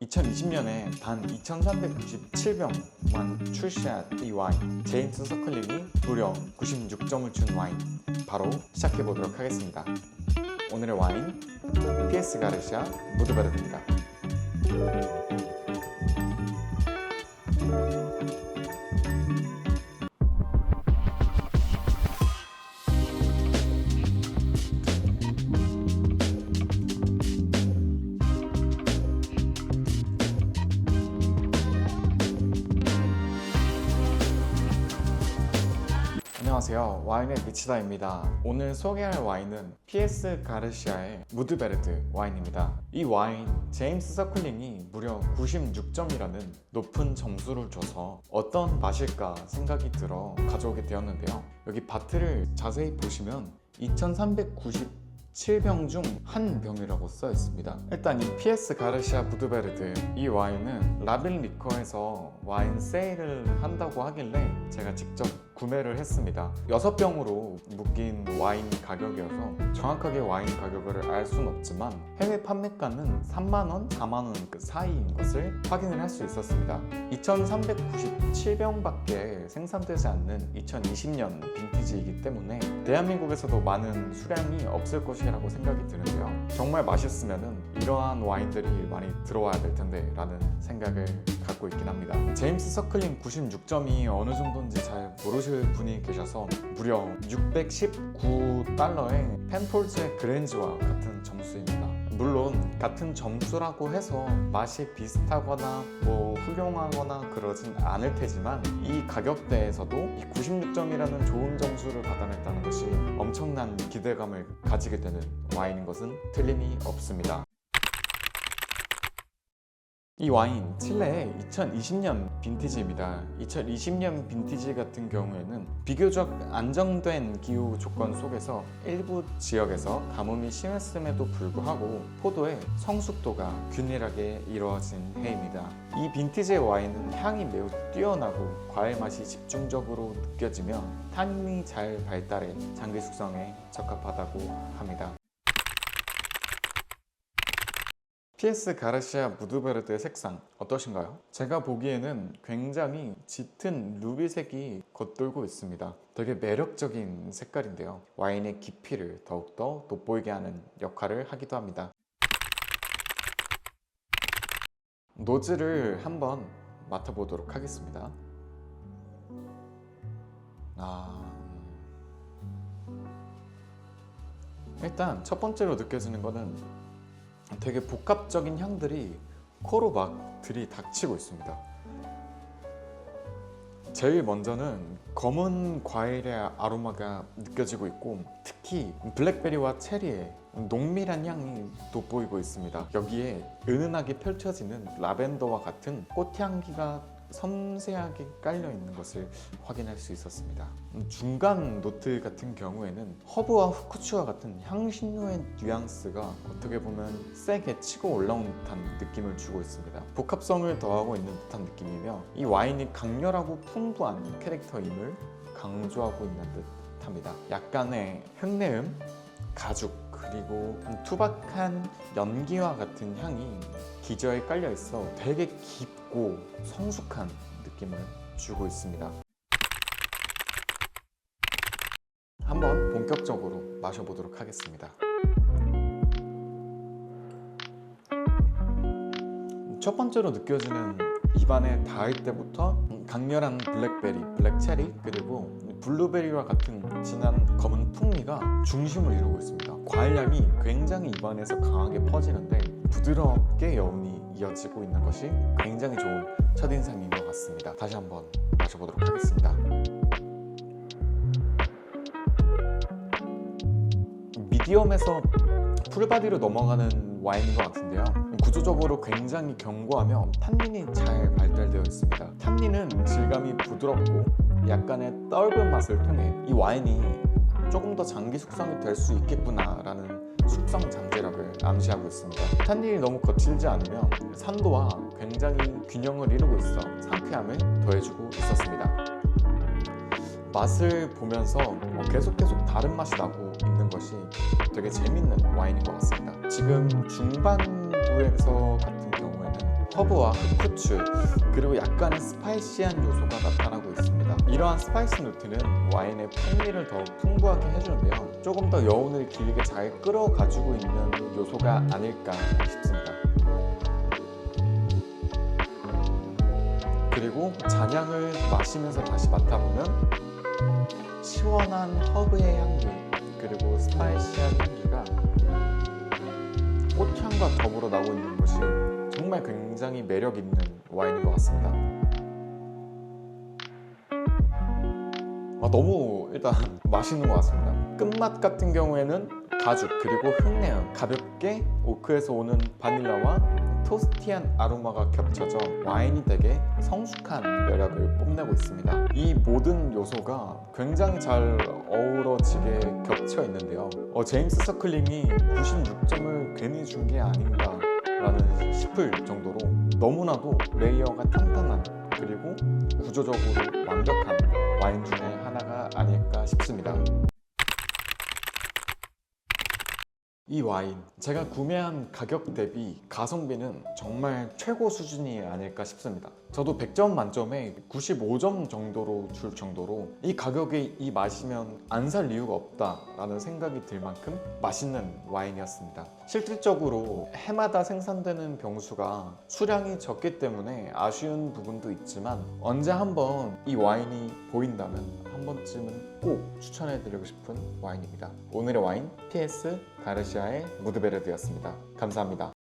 2020년에 단 2,397병만 출시한 이 와인, 제임스 서클링이 무려 96점을 준 와인, 바로 시작해보도록 하겠습니다. 오늘의 와인, PS 가르시아 무드베르드입니다. 안녕하세요, 와인의 미치다입니다. 오늘 소개할 와인은 PS 가르시아의 무드베르드 와인입니다. 이 와인, 제임스 서클링이 무려 96점이라는 높은 점수를 줘서 어떤 맛일까 생각이 들어 가져오게 되었는데요. 여기 바트를 자세히 보시면 2,397병 중 한 병이라고 써 있습니다. 일단 이 PS 가르시아 무드베르드, 이 와인은 라빌 리커에서 와인 세일을 한다고 하길래 제가 직접 구매를 했습니다. 6병으로 묶인 와인 가격이어서 정확하게 와인 가격을 알 수는 없지만 해외 판매가는 3만원, 4만원 그 사이인 것을 확인을 할 수 있었습니다. 2,397병밖에 생산되지 않는 2020년 빈티지이기 때문에 대한민국에서도 많은 수량이 없을 것이라고 생각이 드는데요. 정말 맛있으면 이러한 와인들이 많이 들어와야 될 텐데 라는 생각을 갖고 있긴 합니다. 제임스 서클링 96점이 어느 정도인지 잘 모르실 분이 계셔서 무려 619달러의 펜폴즈의 그랜지와 같은 점수입니다. 물론 같은 점수라고 해서 맛이 비슷하거나 훌륭하거나 그러진 않을 테지만 이 가격대에서도 이 96점이라는 좋은 점수를 받아냈다는 것이 엄청난 기대감을 가지게 되는 와인인 것은 틀림이 없습니다. 이 와인, 칠레의 2020년 빈티지입니다. 2020년 빈티지 같은 경우에는 비교적 안정된 기후 조건 속에서 일부 지역에서 가뭄이 심했음에도 불구하고 포도의 성숙도가 균일하게 이루어진 해입니다. 이 빈티지의 와인은 향이 매우 뛰어나고 과일 맛이 집중적으로 느껴지며 탄닌이 잘 발달해 장기 숙성에 적합하다고 합니다. PS 가르시아 무드베르드의 색상 어떠신가요? 제가 보기에는 굉장히 짙은 루비색이 겉돌고 있습니다. 되게 매력적인 색깔인데요. 와인의 깊이를 더욱더 돋보이게 하는 역할을 하기도 합니다. 노즐을 한번 맡아보도록 하겠습니다. 일단 첫 번째로 느껴지는 거는 되게 복합적인 향들이 코로 막 들이닥치고 있습니다. 제일 먼저는 검은 과일의 아로마가 느껴지고 있고, 특히 블랙베리와 체리의 농밀한 향이 돋보이고 있습니다. 여기에 은은하게 펼쳐지는 라벤더와 같은 꽃향기가 섬세하게 깔려 있는 것을 확인할 수 있었습니다. 중간 노트 같은 경우에는 허브와 후쿠츠와 같은 향신료의 뉘앙스가 어떻게 보면 세게 치고 올라온 듯한 느낌을 주고 있습니다. 복합성을 더하고 있는 듯한 느낌이며 이 와인이 강렬하고 풍부한 캐릭터임을 강조하고 있는 듯합니다. 약간의 흙내음, 가죽, 그리고 투박한 연기와 같은 향이 기저에 깔려 있어 되게 깊고 성숙한 느낌을 주고 있습니다. 한번 본격적으로 마셔보도록 하겠습니다. 첫 번째로 느껴지는 입안에 닿을 때부터 강렬한 블랙베리, 블랙체리, 그리고 블루베리와 같은 진한 검은 풍미가 중심을 이루고 있습니다. 과일향이 굉장히 입안에서 강하게 퍼지는데 부드럽게 여운이 이어지고 있는 것이 굉장히 좋은 첫인상인 것 같습니다. 다시 한번 마셔보도록 하겠습니다. 미디엄에서 풀바디로 넘어가는 와인인 것 같은데요. 구조적으로 굉장히 견고하며 탄닌이 잘 발달되어 있습니다. 탄닌은 질감이 부드럽고 약간의 떫은 맛을 통해 이 와인이 조금 더 장기 숙성이 될 수 있겠구나라는 숙성 잠재력을 암시하고 있습니다. 탄닌이 너무 거칠지 않으면 산도와 굉장히 균형을 이루고 있어 상쾌함을 더해주고 있었습니다. 맛을 보면서 계속 다른 맛이 나고 있는 것이 되게 재밌는 와인인 것 같습니다. 지금 중반부에서 같은 경우에는 허브와 후추 그리고 약간의 스파이시한 요소가 나타나고 있습니다. 이러한 스파이시 노트는 와인의 풍미를 더욱 풍부하게 해주는데요. 조금 더 여운을 길게 잘 끌어가지고 있는 요소가 아닐까 싶습니다. 그리고 잔향을 마시면서 다시 맡아보면 시원한 허브의 향기 그리고 스파이시한 향기가 꽃향과 더불어 나고 있는 것이 정말 굉장히 매력 있는 와인인 것 같습니다. 너무 일단 맛있는 것 같습니다. 끝맛 같은 경우에는 가죽 그리고 흙내음, 가볍게 오크에서 오는 바닐라와 토스티한 아로마가 겹쳐져 와인이 되게 성숙한 매력을 뽐내고 있습니다. 이 모든 요소가 굉장히 잘 어우러지게 겹쳐 있는데요. 제임스 서클링이 96점을 괜히 준 게 아닌가 라는 싶을 정도로 너무나도 레이어가 탄탄한 그리고 구조적으로 완벽한 와인 중에 하나가 아닐까 싶습니다. 이 와인 제가 구매한 가격 대비 가성비는 정말 최고 수준이 아닐까 싶습니다. 저도 100점 만점에 95점 정도로 줄 정도로 이 가격에 이 맛이면 안 살 이유가 없다라는 생각이 들 만큼 맛있는 와인이었습니다. 실질적으로 해마다 생산되는 병수가 수량이 적기 때문에 아쉬운 부분도 있지만 언제 한번 이 와인이 보인다면 한 번쯤은 꼭 추천해드리고 싶은 와인입니다. 오늘의 와인 PS 가르시아의 무드베르드였습니다. 감사합니다.